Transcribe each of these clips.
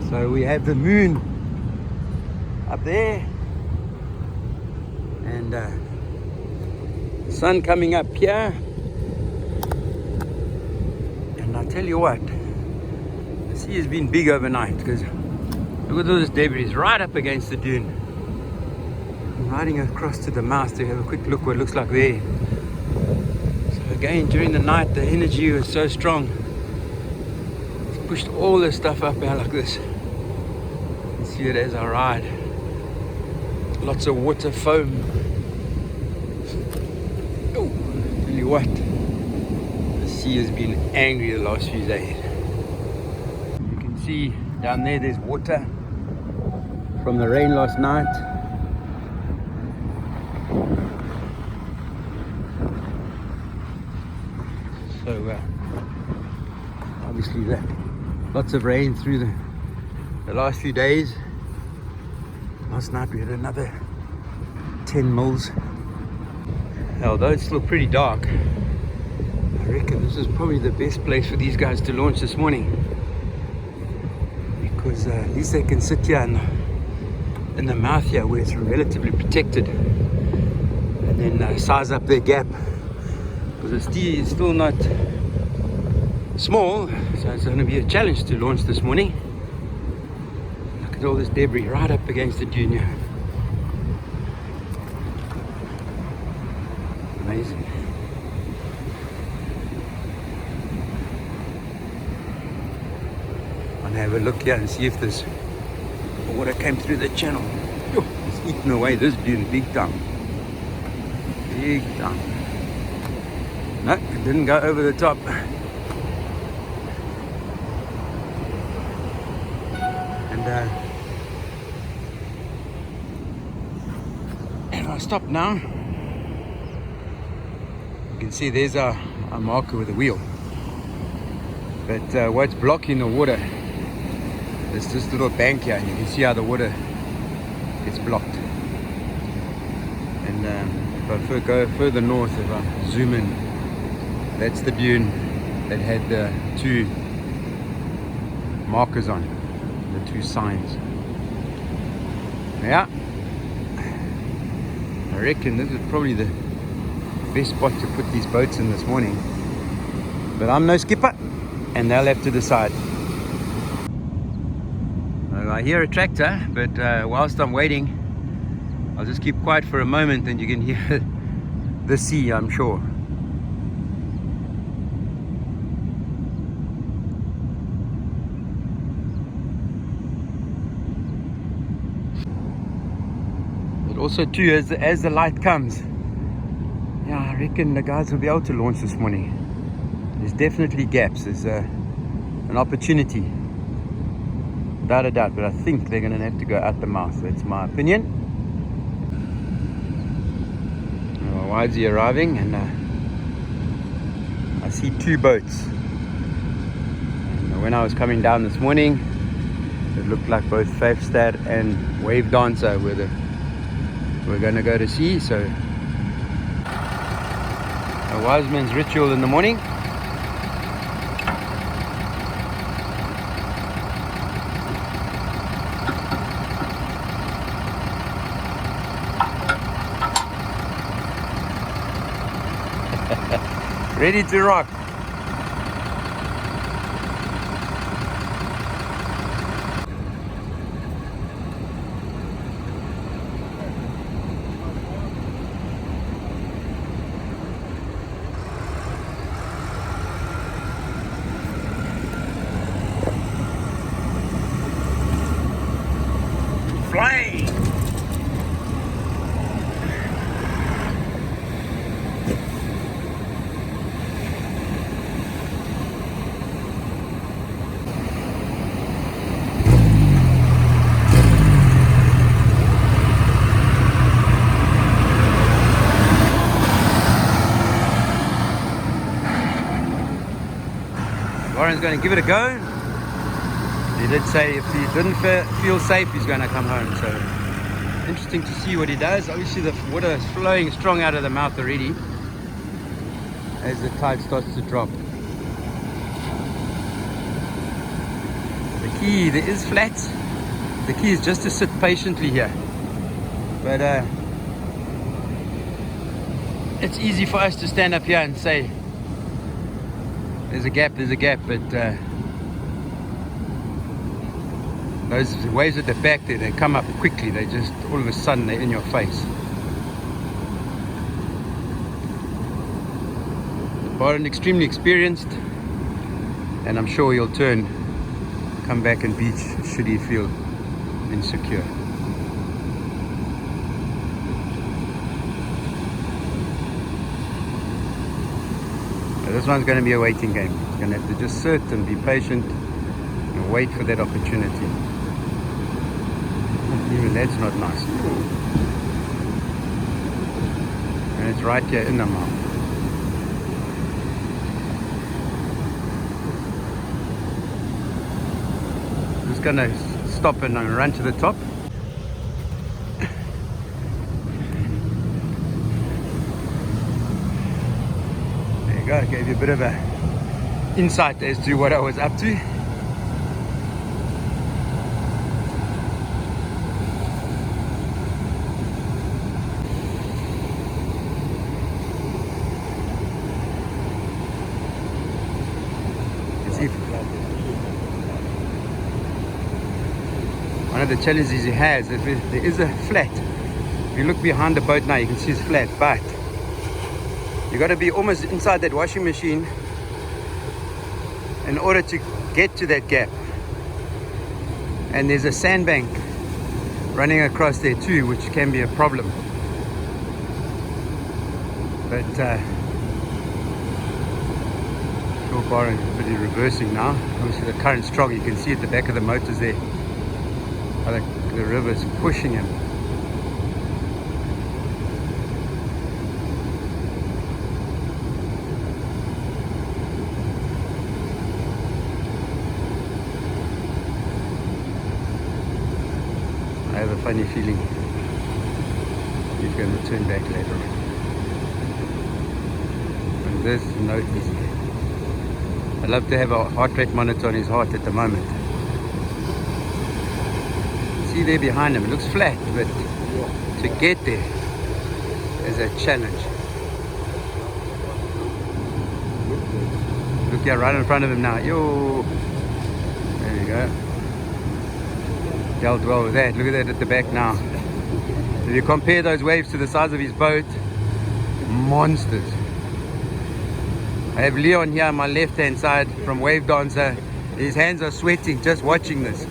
So we have the moon up there and the sun coming up here. And I tell you what, the sea has been big overnight because look at all this debris right up against the dune. I'm riding across to the mouth to have a quick look what it looks like there. So again, during the night the energy was so strong. It's pushed all this stuff up here like this. You can see it as I ride. Lots of water foam. Oh, tell you what, the sea has been angry the last few days. You can see down there there's water from the rain last night. So obviously lots of rain through the last few days. Last night we had another 10 mils. Although it's still pretty dark, I reckon this is probably the best place for these guys to launch this morning, because at least they can sit here in the mouth here where it's relatively protected, and then size up their gap, because it's still not small, so it's going to be a challenge to launch this morning. Look at all this debris right up against the dune here. Amazing. I'm gonna have a look here and see if this water came through the channel. Oh, it's eaten away this dune big time. Big time. No, it didn't go over the top. And I stop now. You can see there's a marker with a wheel. But what's blocking the water, there's this little bank here, and you can see how the water gets blocked. And if I go further north, if I zoom in, that's the dune that had the two markers on, the two signs. Yeah, I reckon this is probably the best spot to put these boats in this morning. But I'm no skipper, and they'll have to decide. I hear a tractor, but whilst I'm waiting, I'll just keep quiet for a moment and you can hear the sea, I'm sure. But also too, as the light comes, yeah, I reckon the guys will be able to launch this morning. There's definitely gaps. There's an opportunity, without a doubt, but I think they're going to have to go out the mouth. That's my opinion. My wife's arriving, and I see two boats. And when I was coming down this morning, it looked like both Faithstad and Wave Dancer we're going to go to sea. So a wise man's ritual in the morning. Ready to rock. Flying. Barend's going to give it a go. He did say if he didn't feel safe, he's going to come home. So interesting to see what he does. Obviously the water is flowing strong out of the mouth already as the tide starts to drop. The key, there is flats. The key is just to sit patiently here. But it's easy for us to stand up here and say, there's a gap, but those waves at the back there, they come up quickly. They just, all of a sudden, they're in your face. Barend extremely experienced, and I'm sure he'll come back and beach should he feel insecure. Now this one's going to be a waiting game. He's going to have to just sit and be patient and wait for that opportunity. Even that's not nice. And it's right here in the mouth. Just gonna stop and run to the top. There you go, I gave you a bit of a insight as to what I was up to. One of the challenges he has is that there is a flat. If you look behind the boat now, you can see it's flat, but you got to be almost inside that washing machine in order to get to that gap. And there's a sandbank running across there too, which can be a problem. But sure, Barend is busy reversing now. Obviously the current's strong. You can see at the back of the motors there how the river's pushing him. I have a funny feeling he's going to turn back later on. And this is no easy. I'd love to have a heart rate monitor on his heart at the moment. See there behind him, it looks flat, but to get there is a challenge. Look here, right in front of him now. Yo! There you go. Dealt well with that. Look at that at the back now. If you compare those waves to the size of his boat, monsters. I have Leon here on my left hand side from Wave Dancer. His hands are sweating just watching this.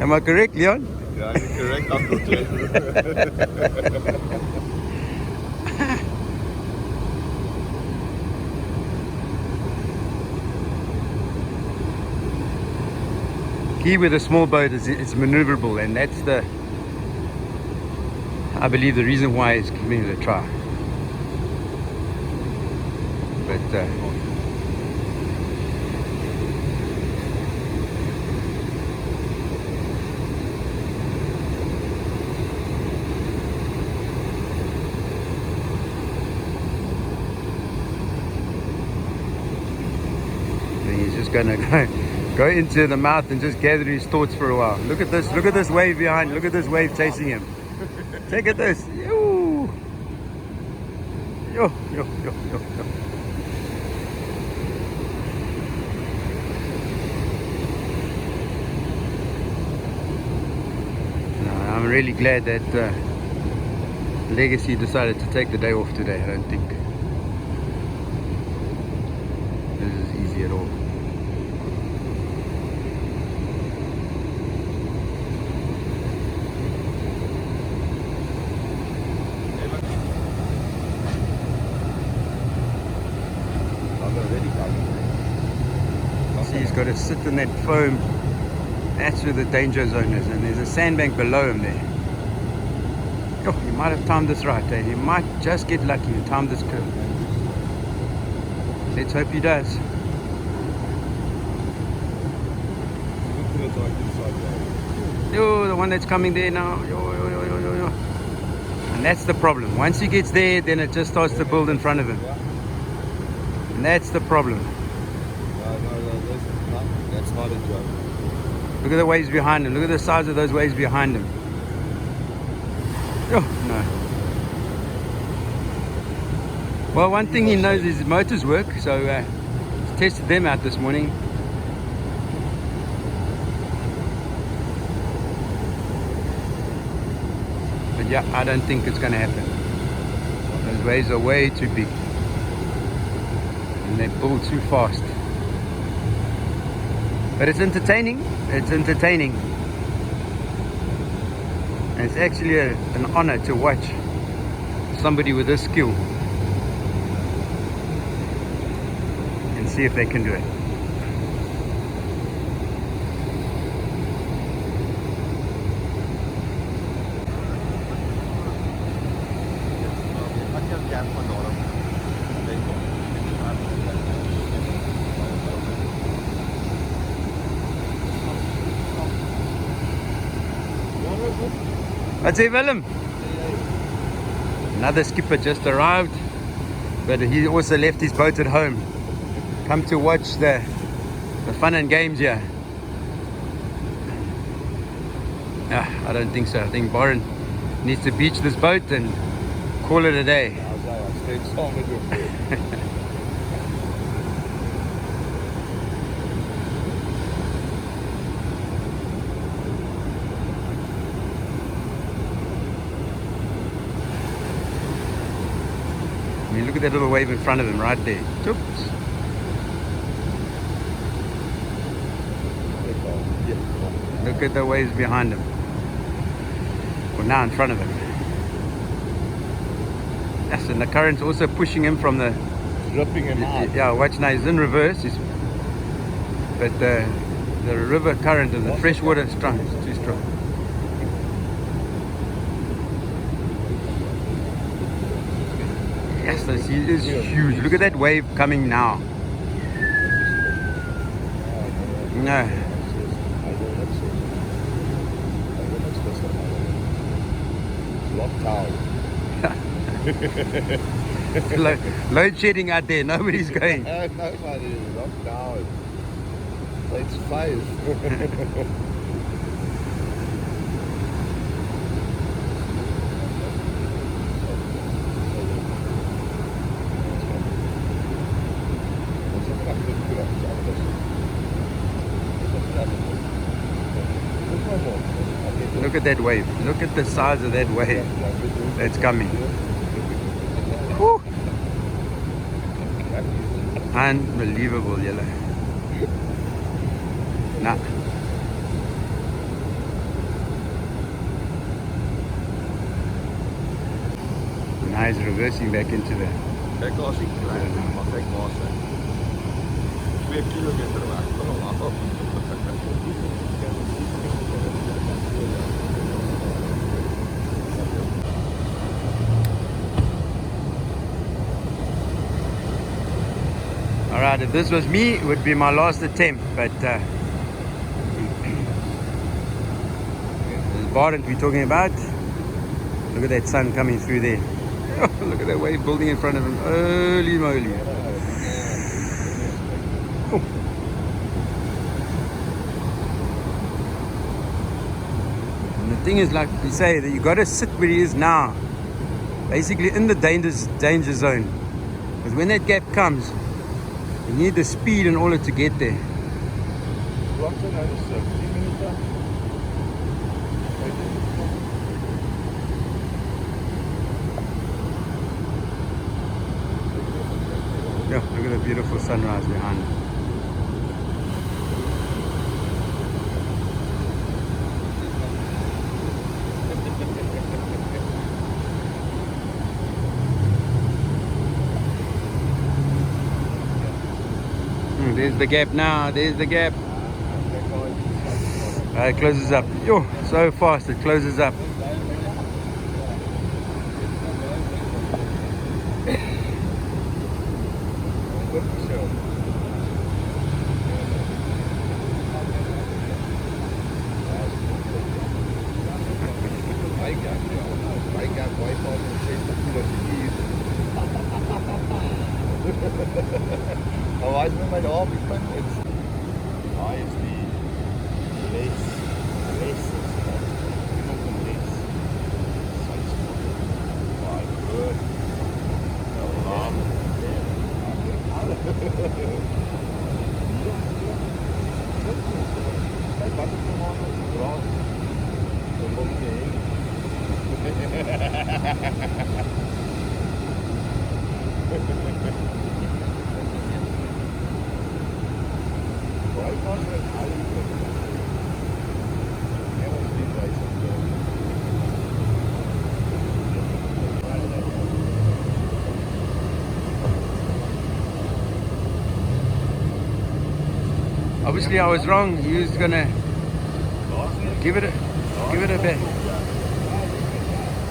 Am I correct, Leon? Yeah, you're correct, Uncle Jay. Key with a small boat is it's maneuverable, and that's I believe the reason why he's giving it a try. But he's just gonna go into the mouth and just gather his thoughts for a while. Look at this wave behind. Look at this wave chasing him. Check at this. Yo, yo, yo, yo, yo, yo. No, I'm really glad that Legacy decided to take the day off today. I don't think this is easy at all. See, he's got to sit in that foam. That's where the danger zone is, and there's a sandbank below him there. Oh, he might have timed this right, eh? He might just get lucky and time this curve. Let's hope he does. Yo, the one that's coming there now. Yo, yo, yo, yo, yo, yo. And that's the problem. Once he gets there, then it just starts to build in front of him. And that's the problem. That's not a joke. Look at the waves behind him. Look at the size of those waves behind him. Oh, no. Well, one thing he knows is his motors work, so he's tested them out this morning. But yeah, I don't think it's going to happen. Those waves are way too big. And they pull too fast. But it's entertaining. It's entertaining. And it's actually an honor to watch somebody with this skill and see if they can do it. Wat sê Willem? Another skipper just arrived, but he also left his boat at home. Come to watch the fun and games here. I don't think so. I think Barend needs to beach this boat and call it a day. I mean, look at that little wave in front of him right there. Oops. Look at the waves behind him. Well, now in front of him. Yes, and the current's also pushing him from the... Ripping him out. Yeah, watch now, he's in reverse. But the river current and the fresh water is strong. It's too strong. Yes, this is huge. Look at that wave coming now. No. Load shedding out there. Nobody's going. Nobody is locked down. It's 5. Look at that wave. Look at the size of that wave that's coming. Whew. Unbelievable, yellow. Nah. Now he's reversing back into the... Kijk als ik klein mag ik maar zijn. 2 kilometer weg. Alright, if this was me, it would be my last attempt, but this is Barend we're talking about. Look at that sun coming through there. Oh, look at that wave building in front of him. Holy moly. Oh. And the thing is, like you say, that you got to sit where he is now, basically in the danger zone, because when that gap comes, you need the speed in order to get there. Yeah, look at the beautiful sunrise behind it. There's the gap now, there's the gap. It closes up. Yo, so fast it closes up. Maar waar is met my daar op die punt? Daar is die les. Les is dat. Iemand van les. Size van. Baie groot. Nou, laat. Kijk, wat is er maar op draad? Dat komt heen. Right on the alley. Never seen right up there. Obviously, I was wrong. He was gonna give it a bit.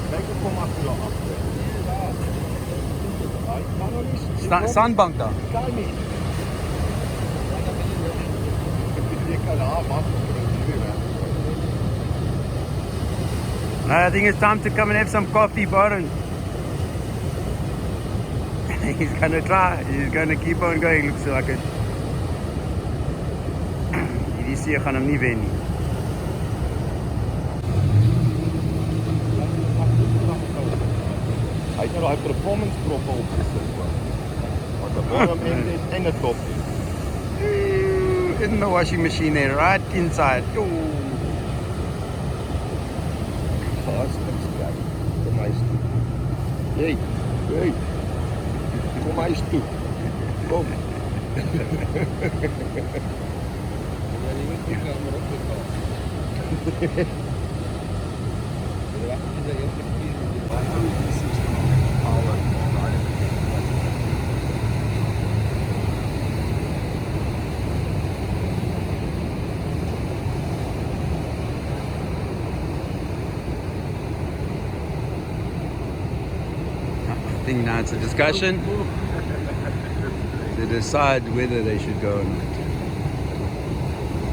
Kijk, er kom achter jou af. Ik kan nog niet. Sandbank daar. Ik kan niet. Je kan haar wachten. I think it's time to come and have some coffee, Barend. He's gonna try. He's gonna keep on going. Looks like it. Die see gaan hom nie wen nie. Hy het nou daai performance proppe opgesit. Wat 'n bottom end is en 'n top is. In the washing machine there, right inside. Ooh. Hartstikke sterk. Kom huis toe. Hey, hey. Kom huis toe. Kom. I think now it's a discussion to decide whether they should go or not.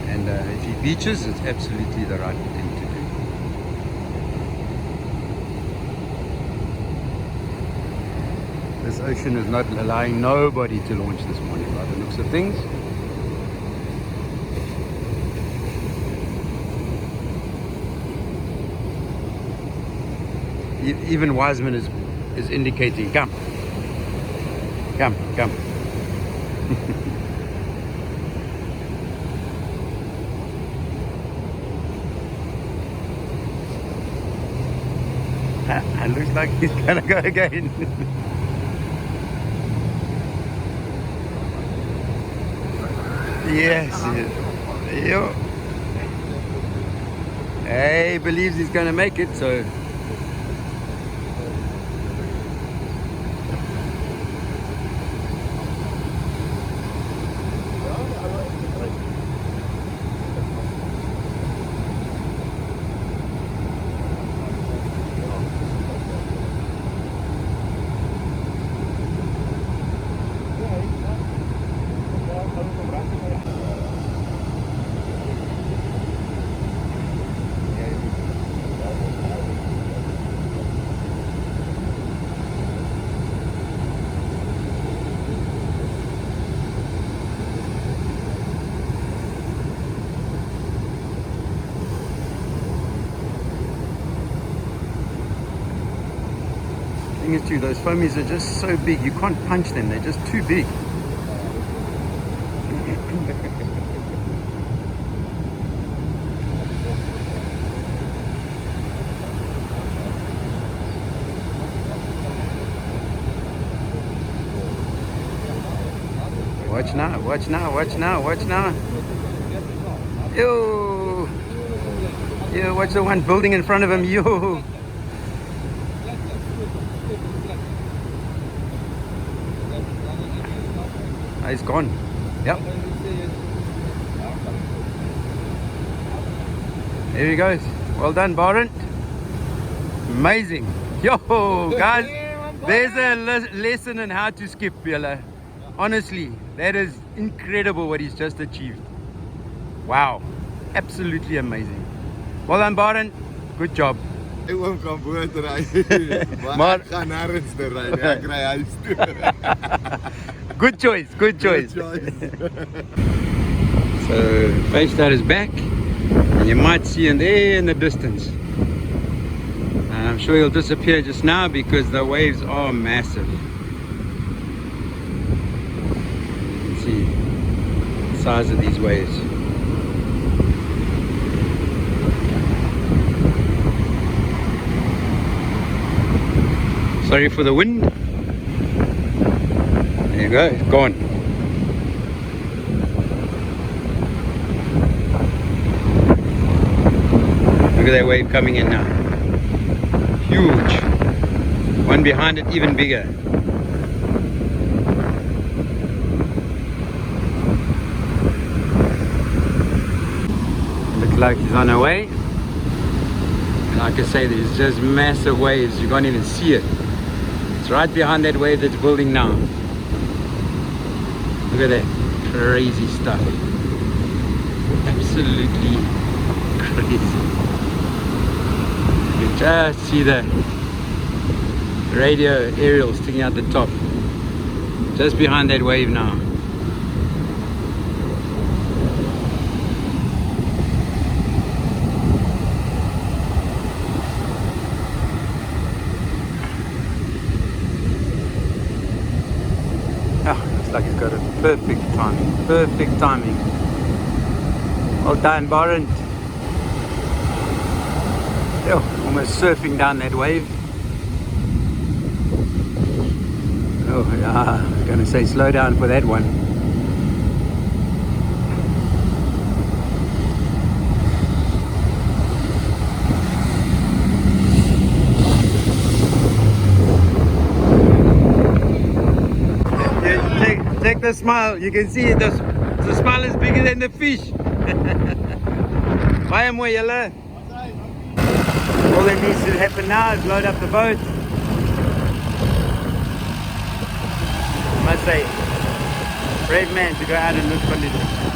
And if he beaches, it's absolutely the right thing to do. This ocean is not allowing nobody to launch this morning by the looks of things. Even Wiseman is indicating, come. It looks like he's gonna go again. Yes. Yo. He believes he's gonna make it, so. Thing is too, those foamies are just so big, you can't punch them, they're just too big. Watch now, watch now, watch now, watch now. Yo! Yo, watch the one building in front of him, yo! He's gone. Yep. There he goes. Well done, Barend. Amazing. Yo, guys, there's a lesson in how to skip, Bella. Honestly, that is incredible what he's just achieved. Wow. Absolutely amazing. Well done, Barend. Good job. Ek oom kan boot ry. Maar ek gaan nêrens te ry nie. Ek ry huis toe. Good choice, good choice. So face that is back, and you might see him there in the distance. And I'm sure he'll disappear just now because the waves are massive. You can see the size of these waves. Sorry for the wind. There you go, it's gone. Look at that wave coming in now. Huge. One behind it even bigger. Looks like he's on our way. Like I say, there's just massive waves. You can't even see it. It's right behind that wave that's building now. Look at that. Crazy stuff. Absolutely crazy. You can just see the radio aerial sticking out the top. Just behind that wave now. Looks like he's got a perfect timing. Perfect timing. Well done, Barend. Almost surfing down that wave. Oh yeah, I'm gonna say slow down for that one. Take the smile. You can see the smile is bigger than the fish. Baie mooi julle. All that needs to happen now is load up the boat. I must say, brave man to go out and look for little.